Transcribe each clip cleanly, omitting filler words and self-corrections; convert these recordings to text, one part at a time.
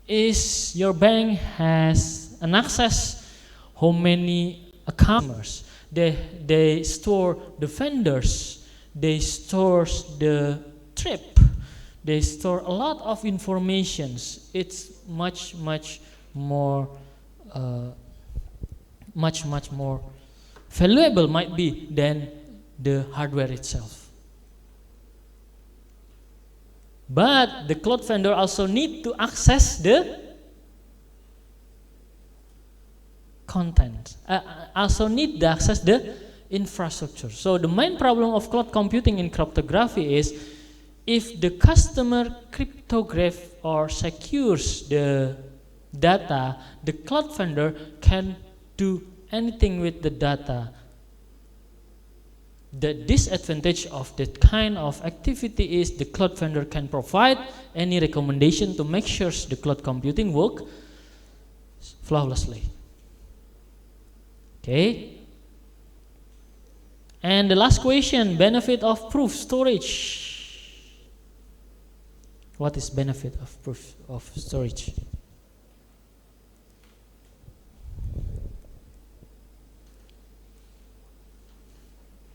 is your bank has an access how many accounts. They store the vendors, they store the trip, they store a lot of informations. It's much more valuable might be than the hardware itself. But the cloud vendor also need to access the content, also need to access the infrastructure. So the main problem of cloud computing in cryptography is if the customer cryptograph or secures the data, the cloud vendor can do anything with the data. The disadvantage of that kind of activity is the cloud vendor can provide any recommendation to make sure the cloud computing work flawlessly. Okay. And the last question, benefit of proof storage. What is benefit of proof of storage?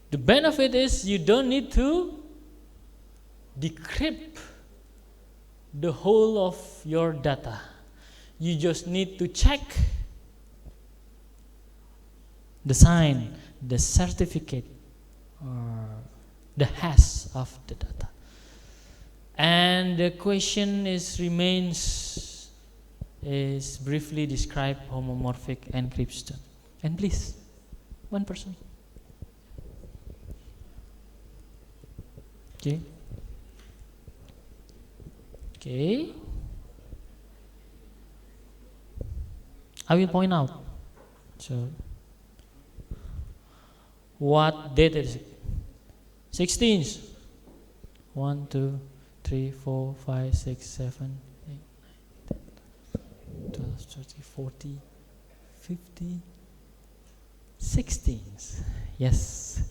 The benefit is you don't need to decrypt the whole of your data. You just need to check the sign, the certificate, or the hash of the data. And the question remains briefly describe homomorphic encryption. And please, one person. Okay. Okay. I will point out. So, what date is it? 16th. 1, 2, 3, 4, 5, 6, 7, 8, 9, 10, 12, 13, 14, 15, 16th. Yes.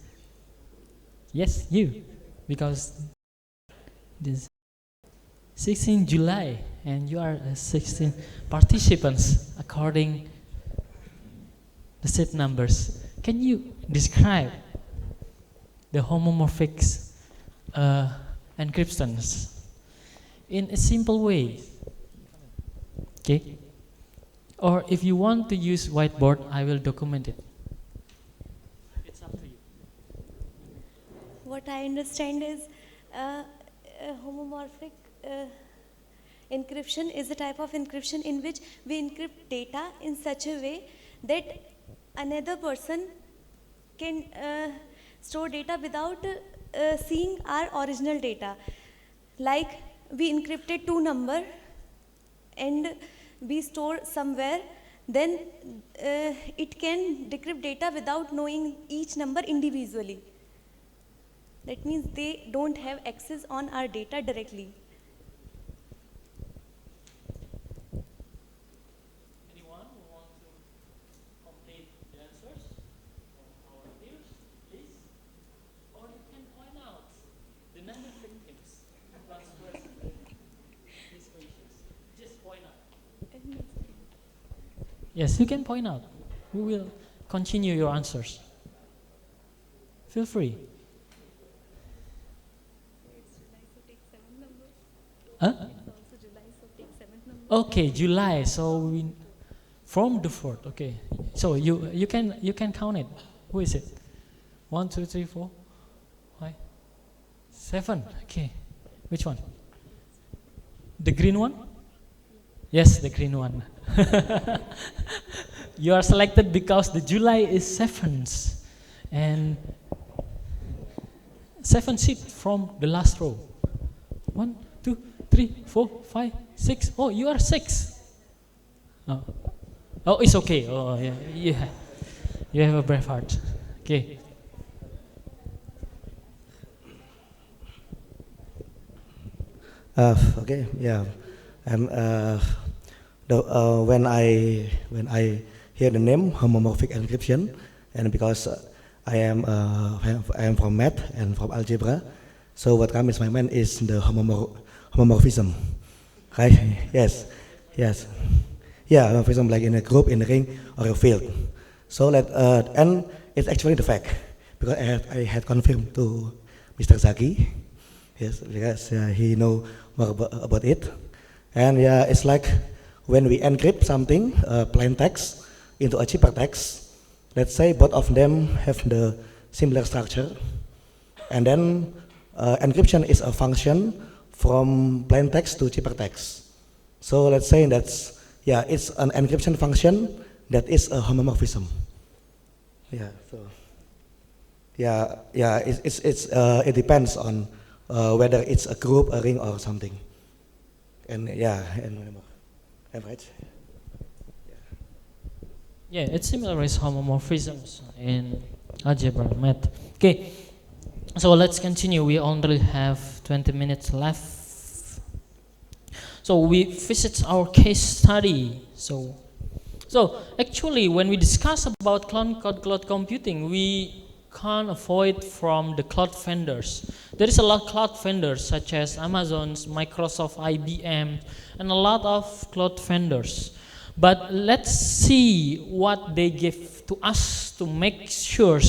Yes, you. Because this 16 July and you are 16 participants according the set numbers. Can you describe the homomorphic encryptions in a simple way? Okay. Or if you want to use whiteboard, I will document it. It's up to you. What I understand is homomorphic encryption is a type of encryption in which we encrypt data in such a way that another person can store data without seeing our original data. Like we encrypted 2 numbers and we store somewhere, then it can decrypt data without knowing each number individually. That means they don't have access on our data directly. Anyone who wants to complete the answers from our peers, please? Or you can point out the number of victims transferred these questions. Just point out. Yes, you can point out. We will continue your answers. Feel free. Huh? Okay, July. So we from the 4th. Okay. So you can count it. Who is it? 1, 2, 3, 4, 5, 7. Okay. Which one? The green one? Yes, the green one. You are selected because the July is 7th and 7 seat from the last row. 1, 2, 3, 4, 5, 6. Oh, you are 6. Oh, oh, it's okay. Oh, yeah. You have a brave heart. Okay. Okay. Yeah. And when I hear the name homomorphic encryption, and because I am from math and from algebra, so what comes to my mind is the homomorphism, right? Yes. Yes. Yeah, for example, like in a group, in a ring, or a field. So that, and it's actually the fact, because I had confirmed to Mr. Zaki, yes, because he know more about it. And yeah, it's like when we encrypt something, plain text, into a cheaper text, let's say both of them have the similar structure, and then encryption is a function from plain text to cheaper text. So let's say that's, yeah, it's an encryption function that is a homomorphism. Yeah, so yeah, it depends on whether it's a group, a ring, or something. And yeah, and am I right? Yeah, it's similar with homomorphisms in algebra math. Okay, so let's continue. We only have 20 minutes left. So we visit our case study. So actually, when we discuss about cloud computing, we can't avoid from the cloud vendors. There is a lot of cloud vendors such as Amazon's, Microsoft, IBM, and a lot of cloud vendors. But let's see what they give to us to make sure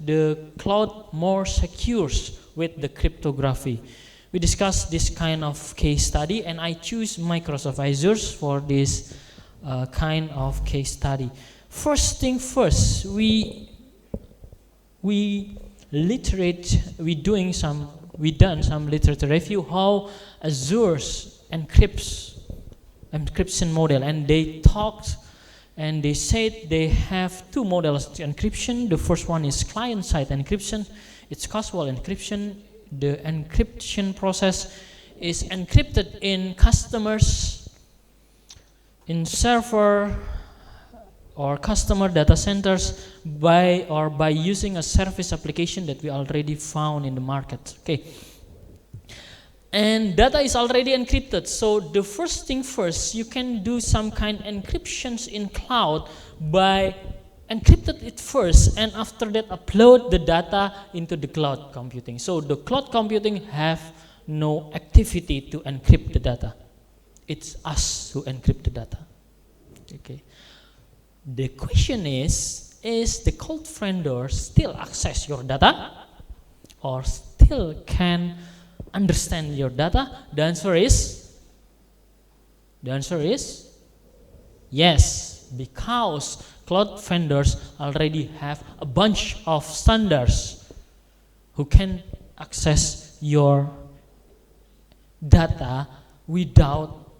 the cloud more secure with the cryptography. We discussed this kind of case study, and I choose Microsoft Azure for this kind of case study. First thing first, we done some literature review how Azure's encryption model, and they talked and they said they have two models to encryption. The first one is client-side encryption. It's casual encryption. The encryption process is encrypted in customers, in server or customer data centers by using a service application that we already found in the market. Okay. And data is already encrypted. So the first thing first, you can do some kind of encryptions in cloud by encrypted it first, and after that upload the data into the cloud computing. So the cloud computing have no activity to encrypt the data. It's us who encrypt the data. Okay. The question is the cloud vendor still access your data or still can understand your data? The answer is yes, because cloud vendors already have a bunch of standards who can access your data without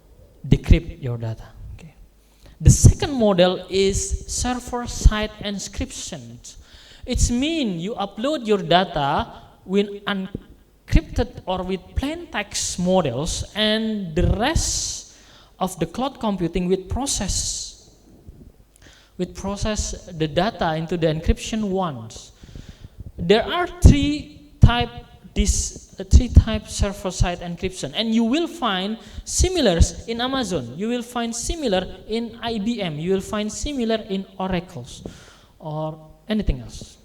decrypt your data. Okay. The second model is server-side encryption. It means you upload your data with encrypted or with plain text models, and the rest of the cloud computing will process the data into the encryption ones. There are three type server-side encryption, and you will find similars in Amazon. You will find similar in IBM. You will find similar in Oracles or anything else.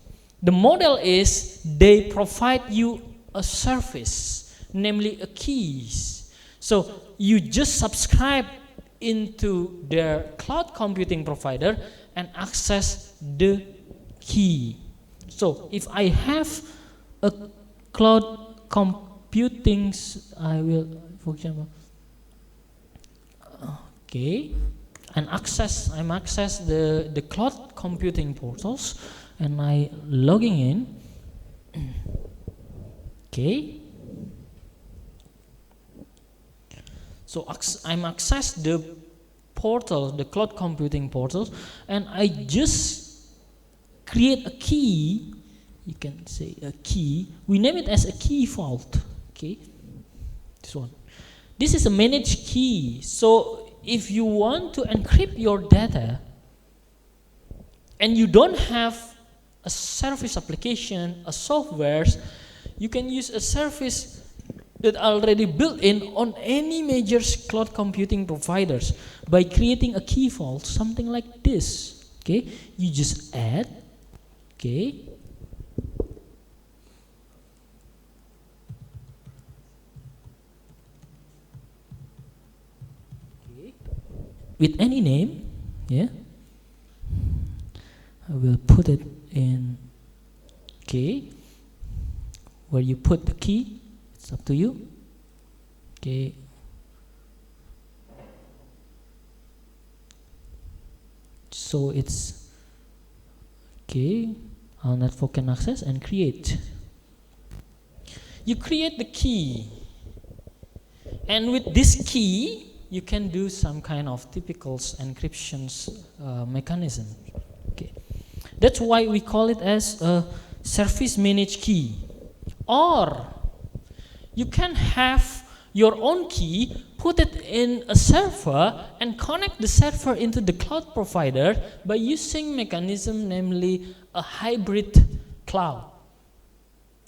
The model is they provide you a service, namely a keys. So you just subscribe into their cloud computing provider and access the key. So if I have a cloud computing, I will, for example, okay, and I'm access the cloud computing portals, and I logging in. Okay. So I'm access the portal, the cloud computing portals, and I just create a key. You can say a key. We name it as a key vault. Okay. This one. This is a managed key. So if you want to encrypt your data and you don't have a service application, a software, you can use a service that already built in on any major cloud computing providers by creating a key vault, something like this. Okay, you just add. Okay. Okay. with any name, yeah. I will put it in K. Where you put the key, it's up to you. Okay. So it's okay. Our network can access and create. You create the key, and with this key, you can do some kind of typical encryption mechanism. Okay, that's why we call it as a service managed key. Or you can have your own key, put it in a server, and connect the server into the cloud provider by using mechanism, namely a hybrid cloud.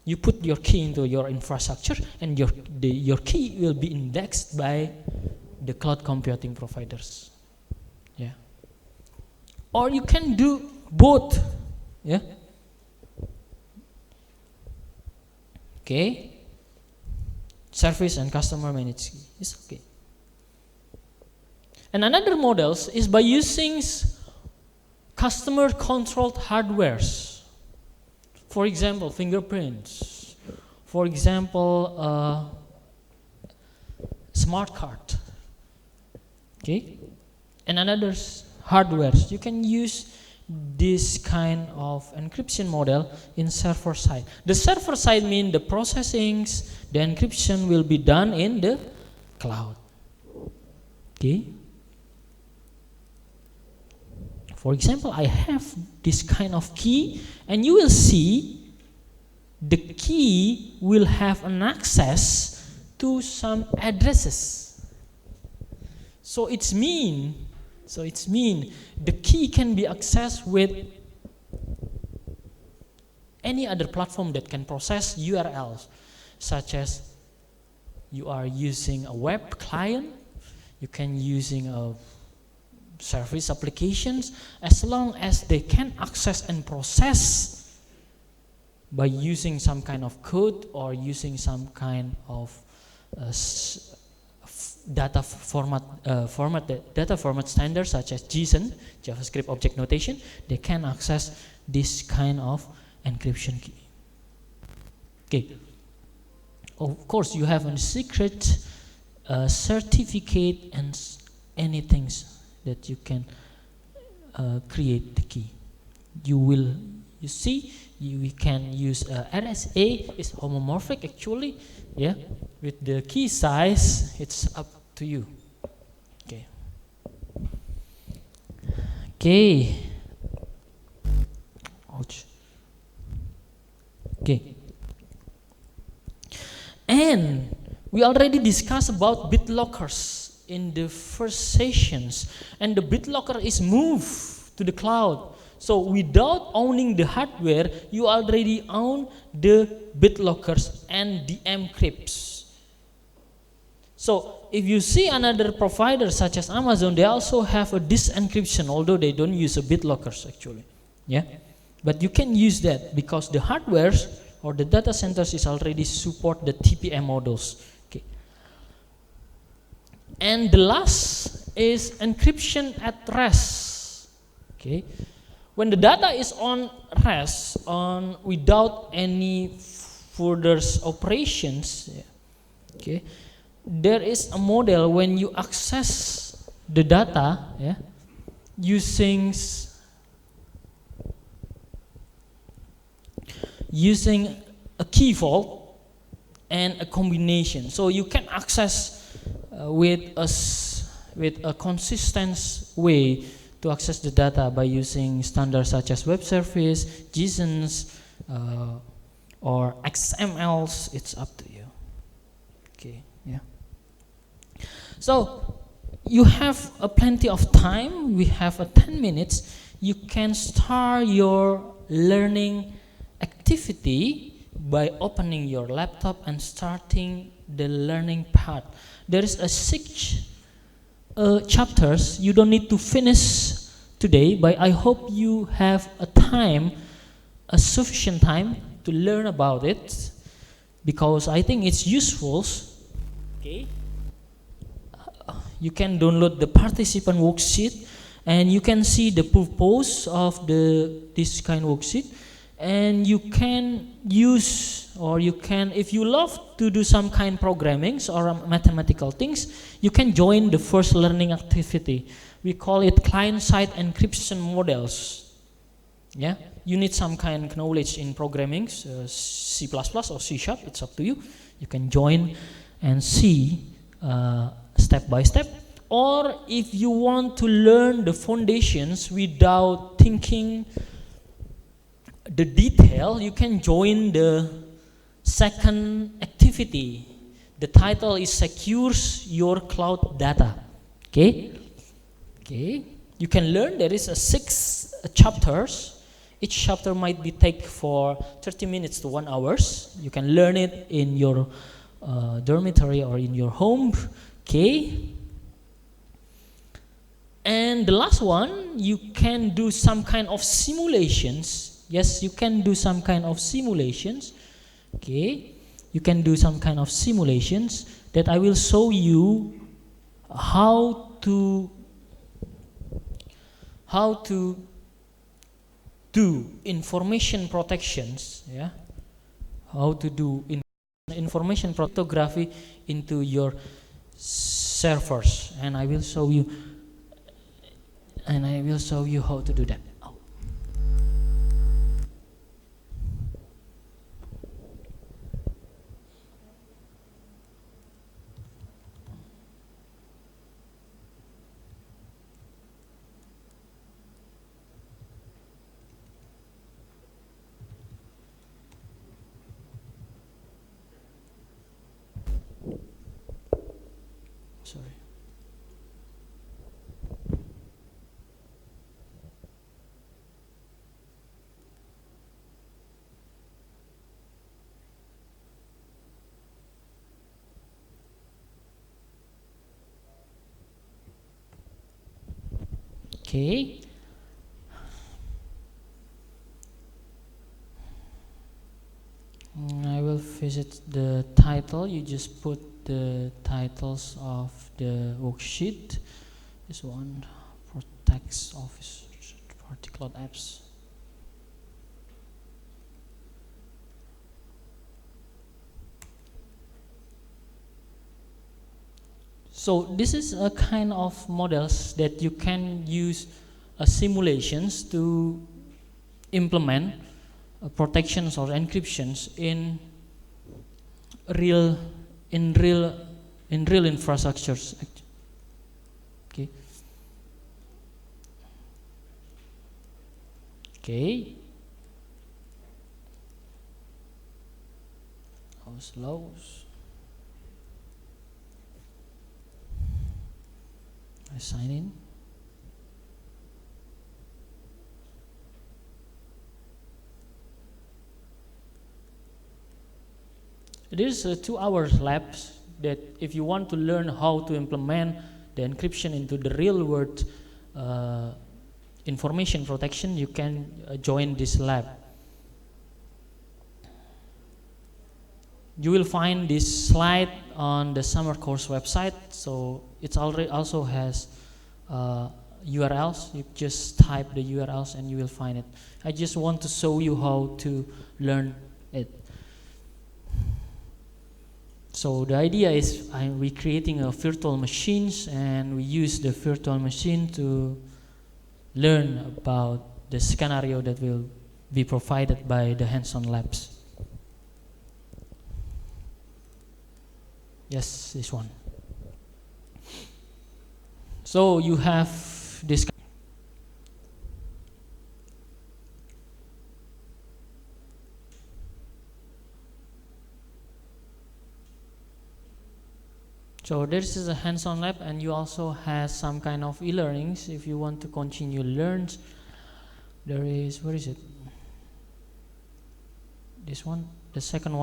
You put your key into your infrastructure, and your key will be indexed by the cloud computing providers. Yeah. Or you can do both. Yeah. Okay. Service and customer managed key is okay. And another models is by using customer controlled hardwares. For example, fingerprints. For example, smart card. Okay. And another hardwares. You can use this kind of encryption model in server side. The server side means the processings, the encryption will be done in the cloud. Okay. For example, I have this kind of key, and you will see the key will have an access to some addresses. So it's mean the key can be accessed with any other platform that can process URLs, such as you are using a web client, you can using a service applications, as long as they can access and process by using some kind of code or using some kind of data format standard such as JSON, JavaScript Object Notation, they can access this kind of encryption key. Okay. Of course, you have a secret certificate and anything that you can create the key. You can use RSA is homomorphic actually, yeah. With the key size, it's up to you. Okay. Okay. Ouch. Okay. And we already discussed about BitLockers in the first sessions, and the BitLocker is moved to the cloud. So without owning the hardware, you already own the BitLockers and the encrypts. So if you see another provider such as Amazon, they also have a disk encryption, although they don't use a BitLockers actually. Yeah, but you can use that because the hardwares or the data centers is already support the TPM models. Okay. And the last is encryption at rest. Okay. When the data is on rest, without any further operations, okay, there is a model when you access the data, yeah, using a key vault and a combination. So you can access with a consistent way to access the data by using standards such as web service, JSONs, or XMLs. It's up to you. Okay, yeah. So you have plenty of time. We have 10 minutes. You can start your learning activity by opening your laptop and starting the learning part. There is a 6 chapters. You don't need to finish today, but I hope you have a sufficient time to learn about it, because I think it's useful. Okay, You can download the participant worksheet, and you can see the purpose of this kind of worksheet, and you can use, or you can, if you love to do some kind programming or mathematical things, you can join the first learning activity. We call it client-side encryption models. Yeah, you need some kind of knowledge in programming, C++ or C#, it's up to you. You can join and see step by step. Or if you want to learn the foundations without thinking the detail, you can join the second activity. The title is Secures Your Cloud Data. Okay? Okay. You can learn, there is 6 chapters. Each chapter might be take for 30 minutes to 1 hour. You can learn it in your dormitory or in your home. Okay. And the last one, you can do some kind of simulations. Yes, you can do some kind of simulations. Okay. You can do some kind of simulations that I will show you how to do information protections, yeah, how to do information cryptography into your servers, and I will show you how to do that. Sorry. Okay. I will visit the title. You just put the titles of the worksheet. This one protects Office particular apps. So this is a kind of models that you can use simulations to implement protections or encryptions in real infrastructures. Okay. Okay. How slow? I sign in. It is a 2-hour labs that if you want to learn how to implement the encryption into the real world information protection, you can join this lab. You will find this slide on the Summer Course website, so it already also has URLs. You just type the URLs and you will find it. I just want to show you how to learn it. So the idea is we're creating a virtual machines, and we use the virtual machine to learn about the scenario that will be provided by the hands-on labs. Yes, this one. So you have this. So this is a hands-on lab, and you also have some kind of e-learnings if you want to continue learn. There is, where is it? This one, the second one.